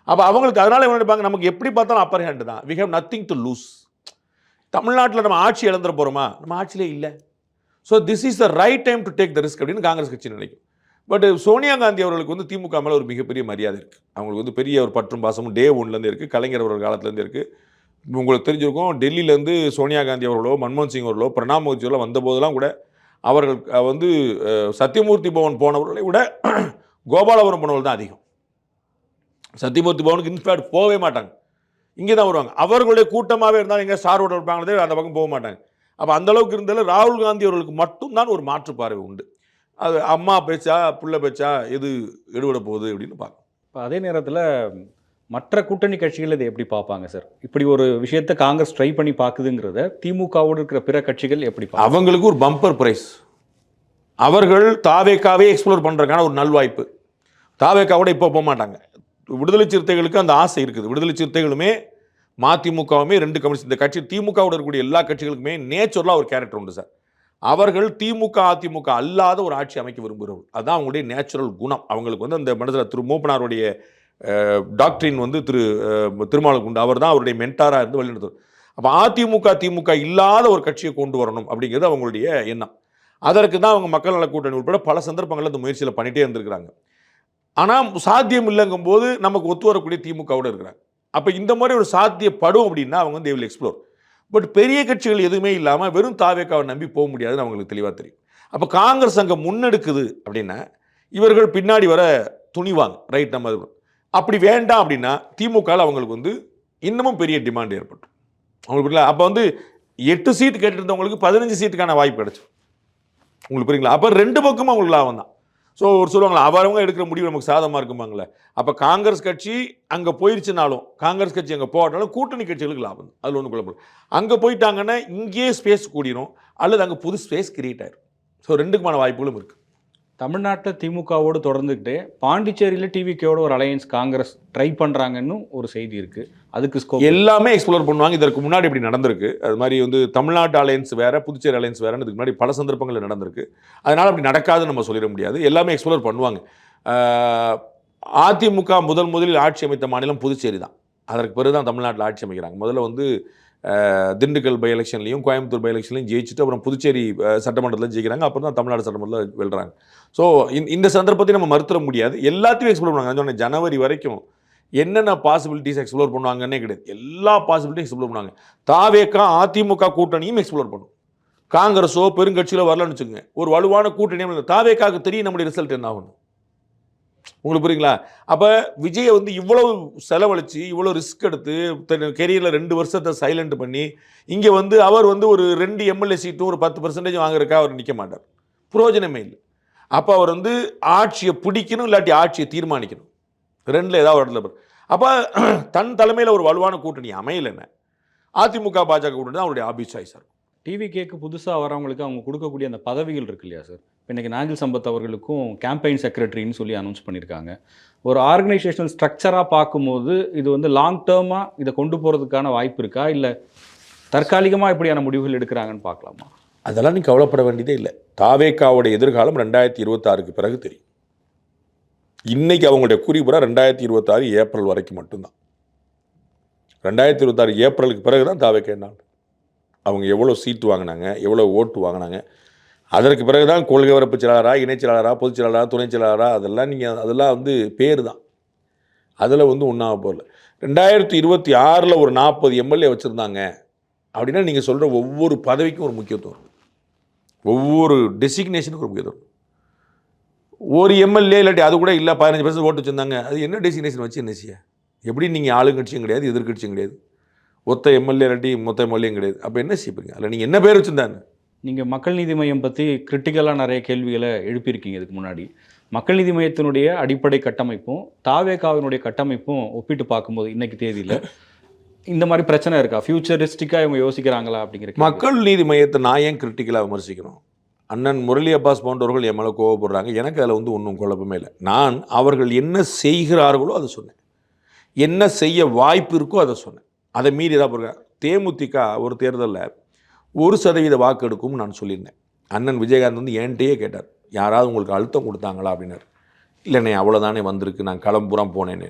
அப்போ அவங்களுக்கு அதனால என்ன நினைப்பாங்க, நமக்கு எப்படி பார்த்தாலும் அப்பர் ஹேண்ட் தான். We have nothing to lose. தமிழ்நாட்டில் நம்ம ஆட்சி இழந்துட போகிறோமா? நம்ம ஆட்சியிலே இல்லை. So this is the right time to take the risk அப்படின்னு காங்கிரஸ் கட்சி நினைக்கும். பட் சோனியா காந்தி அவர்களுக்கு வந்து திமுக மேலே ஒரு மிகப்பெரிய மரியாதை இருக்குது. அவங்களுக்கு வந்து பெரிய ஒரு பற்றும் பாசமும் டே ஒன்லேருந்து இருக்குது. கலைஞர் அவர்கள் காலத்துலேருந்து இருக்குது. உங்களுக்கு தெரிஞ்சிருக்கும், டெல்லியிலேருந்து சோனியா காந்தி அவர்களோ மன்மோகன் சிங் அவர்களோ பிரணாப் முகர்ஜியோ வந்தபோதெல்லாம் கூட அவர்கள் வந்து சத்தியமூர்த்தி பவன் போனவர்களை விட கோபாலபுரம் போனவர்கள் தான் அதிகம். சத்தியமூர்த்தி பவனுக்கு இன்ஃபேக்ட் போகவே மாட்டாங்க, இங்கே தான் வருவாங்க. அவர்களுடைய கூட்டமாகவே இருந்தாலும் எங்கே ஸ்டார் ஹோட்டல் இருப்பாங்களே அந்த பக்கம் போக மாட்டாங்க. அப்போ அந்தளவுக்கு இருந்தாலும் ராகுல் காந்தி அவர்களுக்கு மட்டும்தான் ஒரு மாற்று பார்வை உண்டு. அது அம்மா பேச்சா புள்ள பேச்சா எது எடுபட போகுது அப்படின்னு பார்க்கணும். இப்போ அதே நேரத்தில் மற்ற கூட்டணி கட்சிகள் இதை எப்படி பார்ப்பாங்க சார்? இப்படி ஒரு விஷயத்தை காங்கிரஸ் ட்ரை பண்ணி பார்க்குதுங்கிறத திமுகவோடு இருக்கிற பிற கட்சிகள் எப்படி பார்ப்பாங்க? அவங்களுக்கு ஒரு பம்பர் பிரைஸ். அவர்கள் தாவேக்காவே எக்ஸ்ப்ளோர் பண்ணுறதுக்கான ஒரு நல்வாய்ப்பு. தாவேக்காவோட இப்போ போக மாட்டாங்க. விடுதலை சிறுத்தைகளுக்கு அந்த ஆசை இருக்குது. விடுதலை சிறுத்தைகளுமே மதிமுகவுமே 2 கம்யூனிஸ்ட், இந்த கட்சி திமுகவோட இருக்கக்கூடிய எல்லா கட்சிகளுக்குமே நேச்சுரலாக ஒரு கேரக்டர் உண்டு சார். அவர்கள் திமுக அதிமுக அல்லாத ஒரு ஆட்சி அமைக்க விரும்புகிறவர்கள். அதுதான் அவங்களுடைய நேச்சுரல் குணம். அவங்களுக்கு வந்து அந்த மனதில் திரு மூப்பனாருடைய டாக்டரின் வந்து திருமாவளவன் உண்டு. அவர் தான் அவருடைய மென்டாராக இருந்து வழிநடத்துவார். அப்போ அதிமுக திமுக இல்லாத ஒரு கட்சியை கொண்டு வரணும் அப்படிங்கிறது அவங்களுடைய எண்ணம். அதற்கு தான் அவங்க மக்கள் நல கூட்டணி உட்பட பல சந்தர்ப்பங்களில் அந்த முயற்சியில் பண்ணிகிட்டே இருந்திருக்கிறாங்க. ஆனால் சாத்தியம் இல்லைங்கும் போது நமக்கு ஒத்து வரக்கூடிய திமுகவோடு இருக்கிறாங்க. அப்போ இந்த மாதிரி ஒரு சாத்தியப்படும் அப்படின்னா அவங்க வந்து they will explore. பட் பெரிய கட்சிகள் எதுவுமே இல்லாமல் வெறும் தாவேக்காவை நம்பி போக முடியாதுன்னு அவங்களுக்கு தெளிவாக தெரியும். அப்போ காங்கிரஸ் அங்கே முன்னெடுக்குது அப்படின்னா இவர்கள் பின்னாடி வர துணிவாங்க. ரைட், நம்ம அப்படி வேண்டாம் அப்படின்னா திமுகவில் அவங்களுக்கு வந்து இன்னமும் பெரிய டிமாண்ட் ஏற்படும். அவங்களுக்கு இல்லை, அப்போ வந்து 8 சீட் கேட்டுருந்தவங்களுக்கு 15 சீட்டுக்கான வாய்ப்பு கிடைச்சு. உங்களுக்கு புரியுங்களா? அப்போ 2 பக்கமும் அவங்களுக்கு லாபம் தான். ஸோ ஒரு சொல்லுவாங்களா, அவரவங்க எடுக்கிற முடிவு நமக்கு சாதகமாக இருக்குமாங்களே. அப்போ காங்கிரஸ் கட்சி அங்கே போயிடுச்சுனாலும், காங்கிரஸ் கட்சி அங்கே போகட்டாலும் கூட்டணி கட்சிகளுக்கு லாபம். அதில் ஒன்று குழப்பம். அங்கே போயிட்டாங்கன்னா இங்கேயே ஸ்பேஸ் கூடிரும், அல்லது அங்கே புது ஸ்பேஸ் கிரியேட் ஆயிரும். ஸோ 2க்குமான வாய்ப்புகளும் இருக்குது. தமிழ்நாட்டில் திமுகவோடு தொடர்ந்துக்கிட்டு பாண்டிச்சேரியில் டிவிகேவோட ஒரு அலையன்ஸ் காங்கிரஸ் ட்ரை பண்ணுறாங்கன்னு ஒரு செய்தி இருக்குது. அதுக்கு ஸ்கோப் எல்லாமே எக்ஸ்ப்ளோர் பண்ணுவாங்க. இதற்கு முன்னாடி இப்படி நடந்திருக்கு. அது மாதிரி வந்து தமிழ்நாட்டு அலையன்ஸ் வேறு, புதுச்சேரி அலையன்ஸ் வேறுன்னு இதுக்கு முன்னாடி பல சந்தர்ப்பங்களில் நடந்திருக்கு. அதனால் அப்படி நடக்காதுன்னு நம்ம சொல்லிட முடியாது. எல்லாமே எக்ஸ்ப்ளோர் பண்ணுவாங்க. அதிமுக முதலில் ஆட்சி அமைத்த மாநிலம் புதுச்சேரி தான். அதற்கு பிறகு தான் தமிழ்நாட்டில் ஆட்சி அமைக்கிறாங்க. முதல்ல வந்து திண்டுக்கல் பை எலெக்ஷன்லையும் கோயம்புத்தூர் பை எலெக்ஷன்லையும் ஜெயிச்சுட்டு அப்புறம் புதுச்சேரி சட்டமன்றத்தில் ஜெயிக்கிறாங்க. அப்புறம் தான் தமிழ்நாடு சட்டமன்றத்தில் வெல்றாங்க. ஸோ இந்த சந்தர்ப்பத்தை நம்ம மறுத்துட முடியாது. எல்லாத்தையும் எக்ஸ்ப்ளோர் பண்ணுவாங்க. சொன்னேன் ஜனவரி வரைக்கும் என்னென்ன பாசிபிலிட்டிஸ் எக்ஸ்ப்ளோர் பண்ணுவாங்கன்னே கிடையாது. எல்லா பாசிபிலிட்டியும் எக்ஸ்ப்ளோர் பண்ணுவாங்க. தாவேகா அதிமுக கூட்டணியும் எக்ஸ்ப்ளோர் பண்ணும். காங்கிரஸோ பெருங்கட்சியிலோ வரலன்னு வச்சுக்கோங்க, ஒரு வலுவான கூட்டணி தாவேகாவுக்கு தெரியும் நம்முடைய ரிசல்ட் என்ன ஆகணும். உங்களுக்கு புரியுங்களா? அப்போ விஜயை வந்து இவ்வளவு செலவழித்து இவ்வளோ ரிஸ்க் எடுத்து கெரியரில் 2 வருஷத்தை சைலண்ட் பண்ணி இங்கே வந்து அவர் வந்து ஒரு 2 எம்எல்ஏ சீட்டும் ஒரு 10% வாங்குறதுக்காக அவர் நிற்க மாட்டார். பிரயோஜனமே இல்லை. அப்போ அவர் வந்து ஆட்சியை பிடிக்கணும், இல்லாட்டி ஆட்சியை தீர்மானிக்கணும். 2ல் ஏதாவது ஒரு இடத்துல. அப்போ தன் தலைமையில் ஒரு வலுவான கூட்டணி அமையலைன்னு அதிமுக பாஜக கூட்டணி தான் அவருடைய ஆபீஸ் சாய்ஸாக இருக்கும். டிவிகேக்கு புதுசாக வரவங்களுக்கு அவங்க கொடுக்கக்கூடிய அந்த பதவிகள் இருக்கு இல்லையா சார்? இன்றைக்கி நாஞ்சில் சம்பத் அவர்களுக்கும் கேம்பெயின் செக்ரட்டரின்னு சொல்லி அனௌன்ஸ் பண்ணியிருக்காங்க. ஒரு ஆர்கனைசேஷனல் ஸ்ட்ரக்சராக பார்க்கும்போது இது வந்து லாங் டேர்மாக இதை கொண்டு போகிறதுக்கான வாய்ப்பு இருக்கா, இல்லை தற்காலிகமாக இப்படியான முடிவுகள் எடுக்கிறாங்கன்னு பார்க்கலாமா? அதெல்லாம் நீ கவலைப்பட வேண்டியதே இல்லை. தாவேகாவுடைய எதிர்காலம் 2026க்கு பிறகு தெரியும். இன்னைக்கு அவங்களுடைய குறிப்புறா 2026 ஏப்ரல் வரைக்கும் மட்டும்தான். 2026 ஏப்ரலுக்கு பிறகு தான் தாவேகா என்ன அவங்க எவ்வளோ சீட்டு வாங்கினாங்க, எவ்வளோ ஓட்டு வாங்கினாங்க, அதற்கு பிறகு தான் கொள்கை வரப்பு செயலாளராக, இணைச் செயலாளராக, பொதுச் செயலாளராக, துணைச் செயலாளராக, அதெல்லாம் வந்து பேர் தான். அதில் வந்து ஒன்றாக போகல. 2026 ஒரு 40 எம்எல்ஏ வச்சுருந்தாங்க அப்படின்னா நீங்கள் சொல்கிற ஒவ்வொரு பதவிக்கும் ஒரு முக்கியத்துவம், ஒவ்வொரு டெசிக்னேஷனுக்கும் ஒரு முக்கியத்துவம். ஒரு எம்எல்ஏ இல்லாட்டி அது கூட இல்லை 15% ஓட்டு வச்சுருந்தாங்க, அது என்ன டெசிக்னேஷன் வச்சு என்ன செய்ய? எப்படி நீங்கள் ஆளுங்கட்சியும் கிடையாது, எதிர்கட்சியும் கிடையாது, ஒத்த எம்எல்ஏ இல்லாட்டி மொத்த எம்எல்ஏயும் கிடையாது. அப்போ என்ன செய்ப்பீங்க? அதில் நீங்கள் என்ன பேர் வச்சுருந்தாங்க? நீங்கள் மக்கள் நீதி மையம் பற்றி கிரிட்டிக்கலாக நிறைய கேள்விகளை எழுப்பியிருக்கீங்க. இதுக்கு முன்னாடி மக்கள் நீதி மையத்தினுடைய அடிப்படை கட்டமைப்பும் தாவேகாவினுடைய கட்டமைப்பும் ஒப்பிட்டு பார்க்கும்போது இன்னைக்கு தேதியில் இந்த மாதிரி பிரச்சனை இருக்கா? ஃபியூச்சரிஸ்டிக்காக இவங்க யோசிக்கிறாங்களா அப்படிங்கிற மக்கள் நீதி மையத்தை நான் ஏன் கிரிட்டிக்கலாக விமர்சிக்கணும்? அண்ணன் முரளி அப்பாஸ் போன்றவர்கள் என் மேலே கோவப்படுறாங்க. எனக்கு அதில் வந்து ஒன்றும் குழப்பமே இல்லை. நான் அவர்கள் என்ன செய்கிறார்களோ அதை சொன்னேன், என்ன செய்ய வாய்ப்பு இருக்கோ அதை சொன்னேன். அதை மீறி தான் போகிறேன். தேமுதிக ஒரு தேர்தலில் 1% வாக்கு எடுக்கும்னு நான் சொல்லியிருந்தேன். அண்ணன் விஜயகாந்த் வந்து என்கிட்டயே கேட்டார், யாராவது உங்களுக்கு அழுத்தம் கொடுத்தாங்களா அப்படின்னாரு. இல்லைண்ணே அவ்வளோதானே வந்திருக்கு, நான் களம்புறம் போனேன்னு.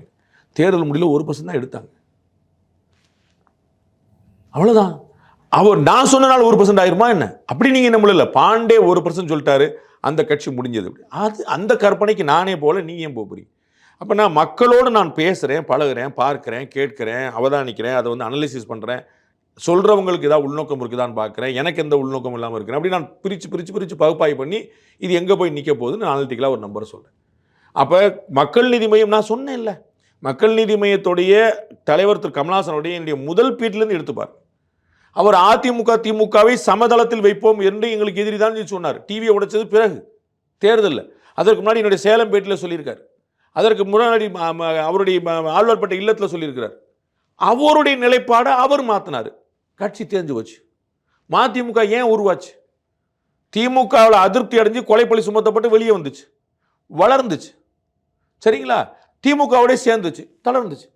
தேர்தல் முடியல 1% தான் எடுத்தாங்க, அவ்வளோதான். அவர் நான் சொன்னனால 1% ஆயிருமா என்ன? அப்படி நீங்கள் என்ன முடியல. பாண்டே 1% சொல்லிட்டாரு, அந்த கட்சி முடிஞ்சது. அது அந்த கற்பனைக்கு நானே போல நீங்கள் ஏன் போகிறீங்க? அப்போ நான் மக்களோடு நான் பேசுகிறேன், பழகிறேன், பார்க்குறேன், கேட்குறேன், அவதானிக்கிறேன், அதை வந்து அனலைசிஸ் பண்ணுறேன். சொல்கிறவங்களுக்கு ஏதாவது உள்நோக்கம் இருக்குதான்னு பார்க்குறேன், எனக்கு எந்த உள்நோக்கம் இல்லாமல் இருக்கிறேன். அப்படி நான் பிரித்து பகுப்பாய்வு பண்ணி இது எங்கே போய் நிற்க போகுதுன்னு அனலிட்டிக்கலாக ஒரு நம்பரை சொல்கிறேன். அப்போ மக்கள் நீதி மையம் நான் சொன்னேன் இல்லை, மக்கள் நீதி மையத்துடைய தலைவர் திரு கமலஹாசனுடைய என்னுடைய முதல் பீட்லேருந்து எடுத்துப்பார். அவர் அதிமுக திமுகவை சமதளத்தில் வைப்போம் என்று எங்களுக்கு எதிரி தான் சொன்னார். டிவியை உடைச்சது பிறகு தேர்தலில். அதற்கு முன்னாடி என்னுடைய சேலம் பேட்டில் சொல்லியிருக்கார். அதற்கு முன்னாடி அவருடைய ஆழ்வார்பேட்டை இல்லத்தில் சொல்லியிருக்கிறார். அவருடைய நிலைப்பாடை அவர் மாற்றினார். கட்சி தேர்ந்து போச்சு. மதிமுக ஏன் உருவாச்சு? திமுகவில் அதிருப்தி அடைஞ்சு கொலைப்பழி சுமத்தப்பட்டு வெளியே வந்துச்சு, வளர்ந்துச்சு, சரிங்களா? திமுகவோட சேர்ந்துச்சு, தளர்ந்துச்சு,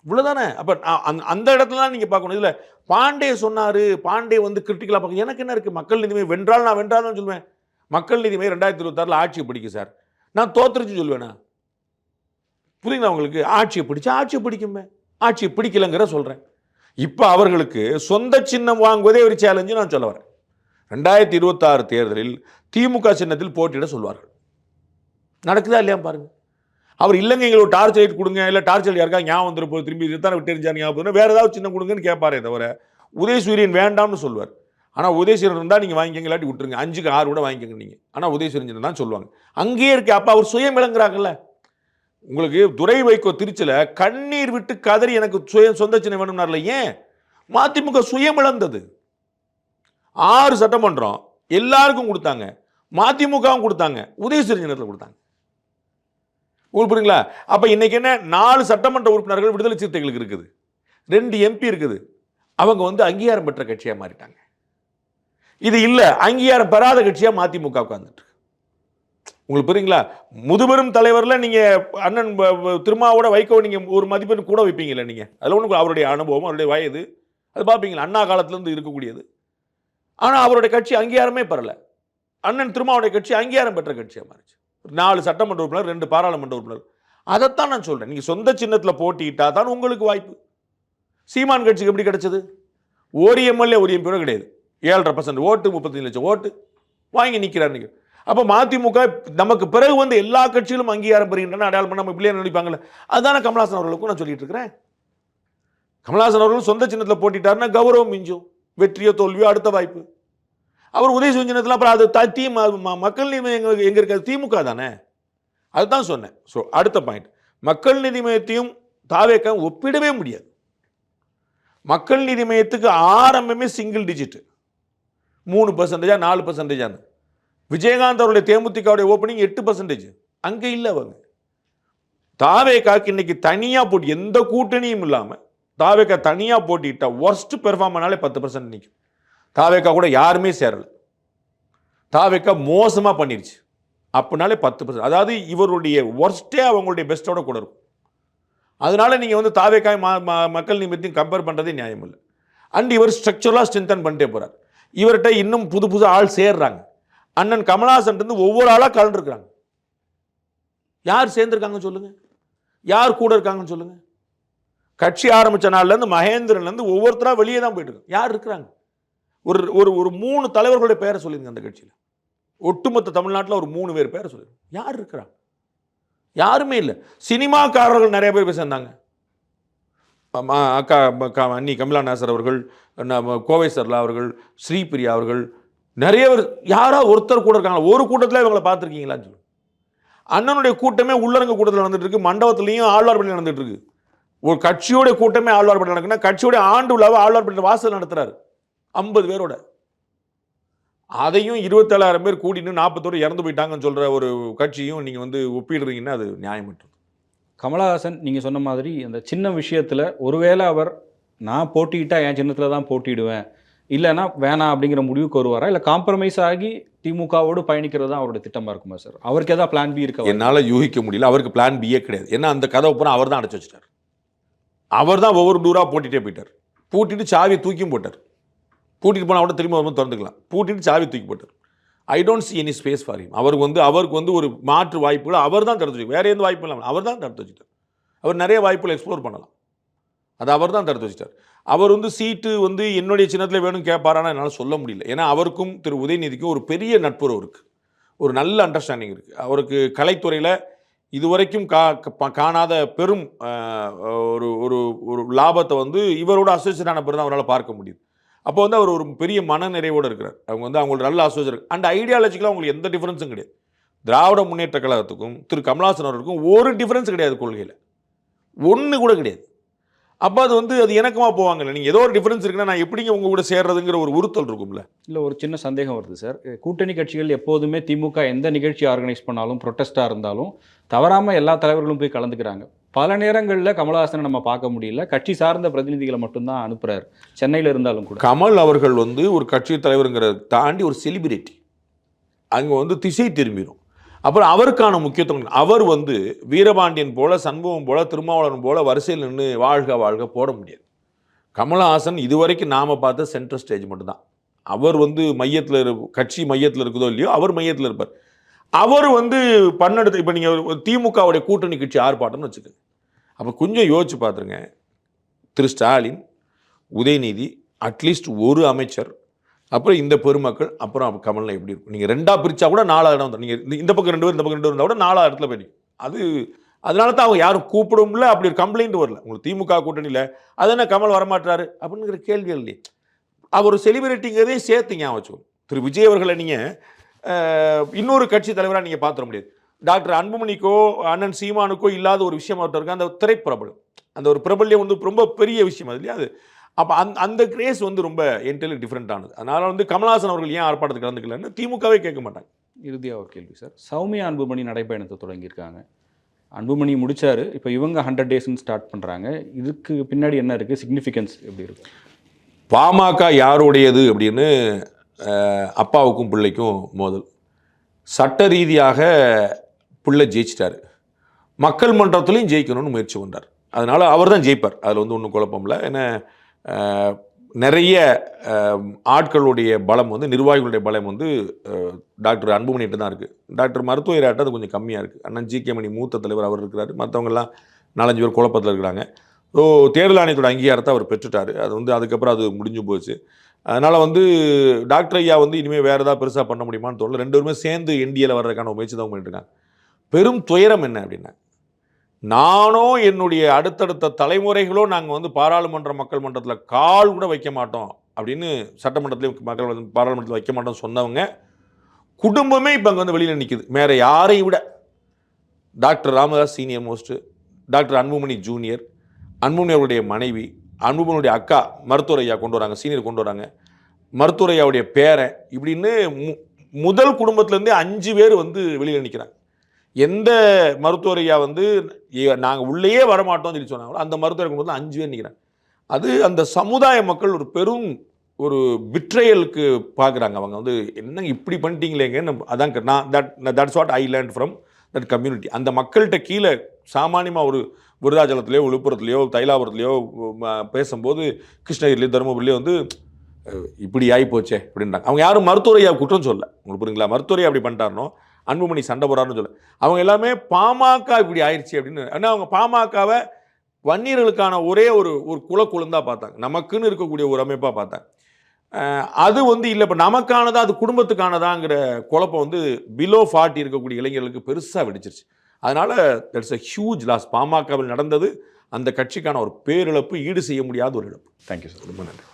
இவ்வளோதானே. அப்போ அந்த இடத்துல தான் நீங்கள் பார்க்கணும். இதில் பாண்டே சொன்னார், பாண்டே வந்து கிரிட்டிக்கலாக பார்க்க எனக்கு என்ன இருக்குது? மக்கள் நீதி மையம் வென்றால் நான் வென்றாலும் சொல்லுவேன். மக்கள் நீதி மையம் 2026 ஆட்சியை பிடிக்கும் சார், நான் தோத்துருச்சு சொல்லுவேண்ணா. புரியுங்களா உங்களுக்கு? ஆட்சியை பிடிச்சா ஆட்சியை பிடிக்குமே, ஆட்சியை பிடிக்கலைங்கிற சொல்கிறேன். இப்போ அவர்களுக்கு சொந்த சின்னம் வாங்குவதே ஒரு சேலஞ்சு நான் சொல்ல வரேன். 2026 தேர்தலில் திமுக சின்னத்தில் போட்டியிட சொல்வார்கள். நடக்குதா இல்லையா பாருங்க. அவர் இல்லைங்க எங்களுக்கு டார்ச் லைட் கொடுங்க, இல்லை டார்ச் லைட் யாருக்கா ஞாபகம் வந்துரு போது, திரும்பி இதுதானே விட்டு எரிஞ்சார் ஞாபகம், வேறு ஏதாவது சின்னம் கொடுங்கன்னு கேட்பாரே தவிர உதயசூரியன் வேண்டாம்னு சொல்லுவார். ஆனால் உதயசூரியன் இருந்தால் நீங்கள் வாங்கிக்கங்க, இல்லாட்டி விட்டுருங்க, 5க்கு 6 கூட வாங்கிக்கங்க நீங்கள். ஆனால் உதயசூரியன் தான் சொல்லுவாங்க. அங்கேயே இருக்கு. அப்போ அவர் சுயம் விளங்குறாங்கல்ல. உங்களுக்கு துரை வைகோ திருச்சியில் கண்ணீர் விட்டு கதறி எனக்கு சொந்த சின்னம் வேணும்னார்ல. ஏன்? மதிமுக சுயம் இழந்தது. 6 சட்டமன்றம் எல்லாருக்கும் கொடுத்தாங்க, மதிமுகவும் கொடுத்தாங்க, உதயசூரியன் கொடுத்தாங்க. உங்களுக்கு புரியுங்களா? அப்போ இன்னைக்கு என்ன, 4 சட்டமன்ற உறுப்பினர்கள் விடுதலை சிறுத்தைகளுக்கு இருக்குது, 2 எம்பி இருக்குது. அவங்க வந்து அங்கீகாரம் பெற்ற கட்சியாக மாறிட்டாங்க. இது இல்லை, அங்கீகாரம் பெறாத கட்சியாக மதிமுக உட்கார்ந்துட்டு. உங்களுக்கு புரியுங்களா? முதுபெரும் தலைவரில் நீங்கள் அண்ணன் திருமாவோட வைகோ நீங்கள் ஒரு மதிப்பெண் கூட வைப்பீங்களா? நீங்கள் அதில் ஒன்று அவருடைய அனுபவம், அவருடைய வயது அது பார்ப்பீங்களா? அண்ணா காலத்திலேருந்து இருக்கக்கூடியது. ஆனால் அவருடைய கட்சி அங்கீகாரமே பெறலை. அண்ணன் திருமாவுடைய கட்சி அங்கீகாரம் பெற்ற கட்சியாக மாறிச்சு. 4 சட்டமன்ற உறுப்பினர், 2 பாராளுமன்ற உறுப்பினர். அதைத்தான் நான் சொல்றேன். நீங்க சொந்த சின்னத்தில் போட்டியிட்டா தான் உங்களுக்கு வாய்ப்பு. சீமான் கட்சிக்கு எப்படி கிடைச்சது? ஒரு எம்எல்ஏ ஒரு எம்பி கிடையாது. 7.5% ஓட்டு, 35 லட்சம் ஓட்டு வாங்கி நிற்கிறார். நீங்க அப்போ மதிமுக நமக்கு பிறகு வந்து எல்லா கட்சிகளும் அங்கீகாரம் பெறுகின்றன அடையாளம் பண்ண நம்ம இப்படியே நினைப்பாங்கல்ல. அதுதானே கமலஹாசன் அவர்களுக்கும் நான் சொல்லிட்டு இருக்கிறேன். கமலஹாசன் அவர்கள் சொந்த சின்னத்தில் போட்டிட்டாருன்னா கௌரவம் மிஞ்சும். வெற்றியோ தோல்வியோ அடுத்த வாய்ப்பு. அவர் உதயசூரியன் சின்னத்தில் அப்புறம் அது மக்கள் நீதி எங்க இருக்காது? திமுக தானே. அதுதான் சொன்னேன். ஸோ அடுத்த பாயிண்ட், மக்கள் நீதி மையத்தையும் தாவேக ஒப்பிடவே முடியாது. மக்கள் நீதி மையத்துக்கு ஆரம்பமே சிங்கிள் டிஜிட், 3%, 4%. விஜயகாந்த் அவருடைய தேமுதிகவுடைய ஓப்பனிங் 8%. அங்கே இல்லை அவங்க. தாவேகாக்கு இன்னைக்கு தனியா போட்டி, எந்த கூட்டணியும் இல்லாம தாவேகா தனியா போட்டிட்டா ஒர்ஸ்ட் பெர்ஃபார்ம் பண்ணாலே 10% நிற்கும். தாவேகா கூட யாருமே சேரல. தாவேகா மோசமா பண்ணிருச்சு. அப்படினாலே 10%. அதாவது இவருடைய ஒர்ஸ்டே அவங்களுடைய பெஸ்டோட கூட இருக்கும். அதனால நீங்க வந்து தாவேகாய் மக்கள் நிமித்தையும் கம்பேர் பண்றதே நியாயம் இல்லை. அண்ட் இவர் ஸ்ட்ரக்சரலாக ஸ்ட்ரென்தன் பண்ணிட்டே போறார். இவர்கிட்ட இன்னும் புது ஆள் சேர்றாங்க. அண்ணன் கமலஹாசன் இருந்து ஒவ்வொரு ஆளா கலந்துருக்காங்க. யார் சேர்ந்திருக்காங்கன்னு சொல்லுங்க, யார் கூட இருக்காங்கன்னு சொல்லுங்க. கட்சி ஆரம்பிச்ச நாள்ல இருந்து மகேந்திரன்ல இருந்து ஒவ்வொருத்தரா வெளியே தான் போயிட்டு இருக்காங்க. யார் இருக்கிறாங்க? ஒரு 3 தலைவர்களுடைய பேரை சொல்லிருங்க அந்த கட்சியில். ஒட்டுமொத்த தமிழ்நாட்டில் ஒரு 3 பேர் பேரை சொல்லிருங்க. யார் இருக்கிறாங்க? யாருமே இல்லை. சினிமாக்காரர்கள் நிறைய பேர் சேர்ந்தாங்க. அக்கா அண்ணி கமலா நாசர் அவர்கள், கோவை சர்லா அவர்கள், ஸ்ரீபிரியா அவர்கள், நிறைய பேர். யாரா ஒருத்தர் கூட இருக்காங்க? ஒரு கூட்டத்தில் இவங்களை பார்த்துருக்கீங்களான்னு சொல்லு. அண்ணனுடைய கூட்டமே உள்ளரங்க கூட்டத்தில் நடந்துட்டு இருக்கு. மண்டபத்திலையும் ஆழ்வார்பேட்டையில் நடந்துட்டு இருக்கு. ஒரு கட்சியோட கூட்டமே ஆழ்வார்பேட்டை நடக்குன்னா கட்சியோட ஆண்டு விழாவை ஆழ்வார்பேட்டை வாசல் நடத்துறாரு 50 பேரோட. அதையும் 27,000 பேர் கூடின்னு 40 இறந்து போயிட்டாங்கன்னு சொல்ற ஒரு கட்சியும் நீங்க வந்து ஒப்பிடுறீங்கன்னா அது நியாயமற்றது. கமலஹாசன் நீங்க சொன்ன மாதிரி அந்த சின்ன விஷயத்துல ஒருவேளை அவர் நான் போட்டியிட்டா என் சின்னத்துல தான் போட்டியிடுவேன், இல்லைன்னா வேணாம் அப்படிங்கிற முடிவுக்கு வருவாரா, இல்லை காம்ப்ரமைஸ் ஆகி திமுகவோடு பயணிக்கிறது தான் அவருடைய திட்டமா இருக்குமா சார்? அவருக்கு ஏதாவது பிளான் பி இருக்கா? என்னால் யூகிக்க முடியல. அவருக்கு பிளான் பியே கிடையாது. ஏன்னா அந்த கதவை பூரா அவர் தான் அடைச்சு வச்சுட்டார். அவர் தான் ஒவ்வொரு டூரா போட்டிட்டே போயிட்டார். பூட்டிட்டு சாவியை தூக்கியும் போட்டார். பூட்டிட்டு போனால் கூட திரும்ப வரும்போது திறந்துக்கலாம். பூட்டிட்டு சாவி தூக்கி போட்டார். I don't see any space for him. அவருக்கு வந்து ஒரு மாற்று வாய்ப்புகளை அவர் தான் தடுத்து வச்சுட்டார். வேற எந்த வாய்ப்பு இல்லாமல் அவர் தான் தடுத்து வச்சுட்டார். அவர் நிறைய வாய்ப்புகளை எக்ஸ்ப்ளோர் பண்ணலாம். அது அவர் தான் தடுத்து வச்சுட்டார். அவர் வந்து சீட்டு வந்து என்னுடைய சின்னத்தில் வேணும் கேட்பாரான்னு என்னால் சொல்ல முடியல. ஏன்னா அவருக்கும் திரு உதயநிதிக்கும் ஒரு பெரிய நட்புறவு இருக்குது, ஒரு நல்ல அண்டர்ஸ்டாண்டிங் இருக்குது. அவருக்கு கலைத்துறையில் இதுவரைக்கும் காணாத பெரும் ஒரு லாபத்தை வந்து இவரோட அசோசியேட் ஆன பிறகு தான் அவரால் பார்க்க முடியுது. அப்போ வந்து அவர் ஒரு பெரிய மன நிறைவோடு இருக்கிறார். அவங்க வந்து அவங்களோட நல்ல அசோசியேட் அண்ட் ஐடியாலஜிக்கலாக அவங்களுக்கு எந்த டிஃபரன்ஸும் கிடையாது. திராவிட முன்னேற்ற கழகத்துக்கும் திரு கமலஹாசன் அவர்களுக்கும் ஒரு டிஃபரன்ஸ் கிடையாது. கொள்கையில் ஒன்று கூட கிடையாது. அப்போ அது வந்து அது இணக்கமாக போவாங்கல்ல. நீங்கள் ஏதோ ஒரு டிஃபரன்ஸ் இருக்குன்னா நான் எப்படிங்க உங்க கூட சேர்றதுங்கிற ஒரு உறுத்தல் இருக்கும்ல. இல்லை, ஒரு சின்ன சந்தேகம் வருது சார். கூட்டணி கட்சிகள் எப்போதுமே திமுக எந்த நிகழ்ச்சி ஆர்கனைஸ் பண்ணாலும், ப்ரொட்டஸ்டாக இருந்தாலும் தவறாமல் எல்லா தலைவர்களும் போய் கலந்துக்கிறாங்க. பல நேரங்களில் கமலஹாசனை நம்ம பார்க்க முடியல. கட்சி சார்ந்த பிரதிநிதிகளை மட்டும்தான் அனுப்புகிறார், சென்னையில் இருந்தாலும் கூட. கமல் அவர்கள் வந்து ஒரு கட்சி தலைவருங்கிறத தாண்டி ஒரு செலிபிரிட்டி. அங்கே வந்து திசை திரும்பிடும். அப்புறம் அவருக்கான முக்கியத்துவம் அவர் வந்து வீரபாண்டியன் போல, சண்முகம் போல, திருமாவளவன் போல வரிசையில் நின்று வாழ்க வாழ்க போட முடியாது. கமலஹாசன் இதுவரைக்கும் நாம் பார்த்த சென்ட்ரல் ஸ்டேஜ் மட்டும்தான். அவர் வந்து மையத்தில் கட்சி மையத்தில் இருக்குதோ இல்லையோ அவர் மையத்தில் இருப்பார். அவர் வந்து பன்னெடுத்து இப்போ நீங்கள் திமுகவுடைய கூட்டணி கட்சி ஆர்ப்பாட்டம்னு வச்சுக்கோங்க. அப்போ கொஞ்சம் யோசிச்சு பார்த்துருங்க. திரு ஸ்டாலின், உதயநிதி, அட்லீஸ்ட் ஒரு அமைச்சர், அப்புறம் இந்த பெருமக்கள், அப்புறம் கமல்ல எப்படி இருக்கும்? நீங்கள் 2ஆக பிரித்தா கூட 4 இடம். நீங்கள் இந்த பக்கம் 2 பேர், இந்த பக்கம் 2 இருந்தால் கூட 4 இடத்துல போயிடும். அதனால தான் அவங்க யாரும் கூப்பிடும்ல. அப்படி ஒரு கம்ப்ளைண்ட் வரல உங்களுக்கு திமுக கூட்டணியில். அது என்ன கமல் வரமாட்டாரு அப்படிங்கிற கேள்விகள் இல்லையே. அவர் செலிபிரிட்டிங்கிறதையும் சேர்த்து ஞாபகம் வச்சுக்கணும். திரு விஜய் அவர்களை நீங்கள் இன்னொரு கட்சி தலைவராக நீங்கள் பார்த்துட முடியாது. டாக்டர் அன்புமணிக்கோ அண்ணன் சீமானுக்கோ இல்லாத ஒரு விஷயம் அவர்கிட்ட இருக்கு, அந்த திரைப்பிரபலம். அந்த ஒரு பிரபல்யம் வந்து ரொம்ப பெரிய விஷயம் அது இல்லையா? அது அப்போ அந்த கிரேஸ் வந்து ரொம்ப என்டையர்லி டிஃப்ரெண்ட்டானது. அதனால் வந்து கமலஹாசன் அவர்கள் ஏன் ஆர்ப்பாட்டத்துக்கு கலந்துக்கலன்னு திமுகவே கேட்க மாட்டாங்க. இறுதியாக ஒரு கேள்வி சார். சௌமியா அன்புமணி நடைப்பயணத்தை தொடங்கியிருக்காங்க. அன்புமணி முடிச்சாரு, இப்போ இவங்க 100 டேஸ்ன்னு ஸ்டார்ட் பண்ணுறாங்க. இதுக்கு பின்னாடி என்ன இருக்குது, சிக்னிஃபிகன்ஸ் எப்படி இருக்குது? பாமக யாருடையது அப்படின்னு அப்பாவுக்கும் பிள்ளைக்கும் மோதல். சட்ட ரீதியாக பிள்ளை ஜெயிச்சிட்டாரு. மக்கள் மன்றத்துலையும் ஜெயிக்கணும்னு முயற்சி பண்ணுறார். அதனால் அவர் தான் ஜெயிப்பார். அதில் வந்து ஒன்றும் குழப்பம் இல்லை. ஏன்னா நிறைய ஆட்களுடைய பலம் வந்து, நிர்வாகிகளுடைய பலம் வந்து டாக்டர் அன்புமணிகிட்ட தான் இருக்குது. டாக்டர் மருத்துவராட்ட அது கொஞ்சம் கம்மியாக இருக்குது. அண்ணன் ஜி.கே. மணி மூத்த தலைவர் அவர் இருக்கிறார், மற்றவங்கெல்லாம் 4-5 பேர் குழப்பத்தில் இருக்கிறாங்க. ஸோ தேர்தல் ஆணையத்தோட அங்கீகாரத்தை அவர் பெற்றுட்டார். அது வந்து அதுக்கப்புறம் அது முடிஞ்சு போச்சு. அதனால் வந்து டாக்டர் ஐயா வந்து இனிமேல் வேறு ஏதாவது பெருசாக பண்ண முடியுமான்னு தோணல. 2 பேருமே சேர்ந்து என்டிஏல வர்றதுக்கான முயற்சி தான் பண்ணிட்டு இருக்காங்க. பெரும் துயரம் என்ன அப்படின்னா, நானோ என்னுடைய அடுத்தடுத்த தலைமுறைகளோ நாங்கள் வந்து பாராளுமன்ற மக்கள் மன்றத்தில் கால் கூட வைக்க மாட்டோம் அப்படின்னு சட்டமன்றத்திலையும் பாராளுமன்றத்தில் வைக்க மாட்டோம்னு சொன்னவங்க குடும்பமே இப்போ அங்கே வந்து வெளியில் நிற்குது. வேறு யாரையும் விட doctor Ramadoss senior most, doctor Anbumani junior, Anbumani அவருடைய மனைவி, அன்புமணியுடைய அக்கா மருத்துவர் ஐயா கொண்டு வராங்க, சீனியர் கொண்டு வராங்க, மருத்துவர் ஐயாவுடைய பேரன், இப்படின்னு முதல் குடும்பத்திலேருந்தே 5 பேர் வந்து வெளியில் நிற்கிறாங்க. எந்த மருத்துவர் ஐயா வந்து நாங்கள் உள்ளேயே வரமாட்டோம்னு சொல்லி சொன்னாங்களோ அந்த மருத்துவர் குடும்பத்தில் 5 பேர் நிற்கிறாங்க. அது அந்த சமுதாய மக்கள் ஒரு பெரும் ஒரு பிட்ரையலுக்கு பார்க்குறாங்க. அவங்க வந்து என்னங்க இப்படி பண்ணிட்டீங்களேங்கன்னு. அதான் that's what I learn from that community. அந்த மக்கள்கிட்ட கீழே சாமானியமாக ஒரு விருதாச்சலத்துலேயோ விழுப்புரத்துலையோ தைலாபுரத்துலையோ பேசும்போது கிருஷ்ணகிரிலையோ தருமபுரிலையோ வந்து இப்படி ஆகிப்போச்சே அப்படின்றாங்க. அவங்க யாரும் மருத்துவர் ஐயா குற்றம் சொல்ல, உங்களுக்கு புரியுங்களா? மருத்துவர் ஐயா அப்படி பண்ணிட்டாருனோ அன்புமணி சண்டை போறாருன்னு சொல்ல, அவங்க எல்லாமே பாமக இப்படி ஆயிடுச்சு அப்படின்னு. ஆனால் அவங்க பாமகவை வன்னியர்களுக்கான ஒரே ஒரு குலக்குழுந்தா பார்த்தாங்க, நமக்குன்னு இருக்கக்கூடிய ஒரு அமைப்பாக பார்த்தாங்க. அது வந்து இல்லை, இப்போ நமக்கானதா அது குடும்பத்துக்கானதாங்கிற குழப்பம் வந்து பிலோ 40 இருக்கக்கூடிய இளைஞர்களுக்கு பெருசாக வெடிச்சிருச்சு. அதனால தட்ஸ் a ஹியூஜ் லாஸ். பாமகவில் நடந்தது அந்த கட்சிக்கான ஒரு பேரிழப்பு, ஈடு செய்ய முடியாத ஒரு இழப்பு. Thank you sir. ரொம்ப நன்றி.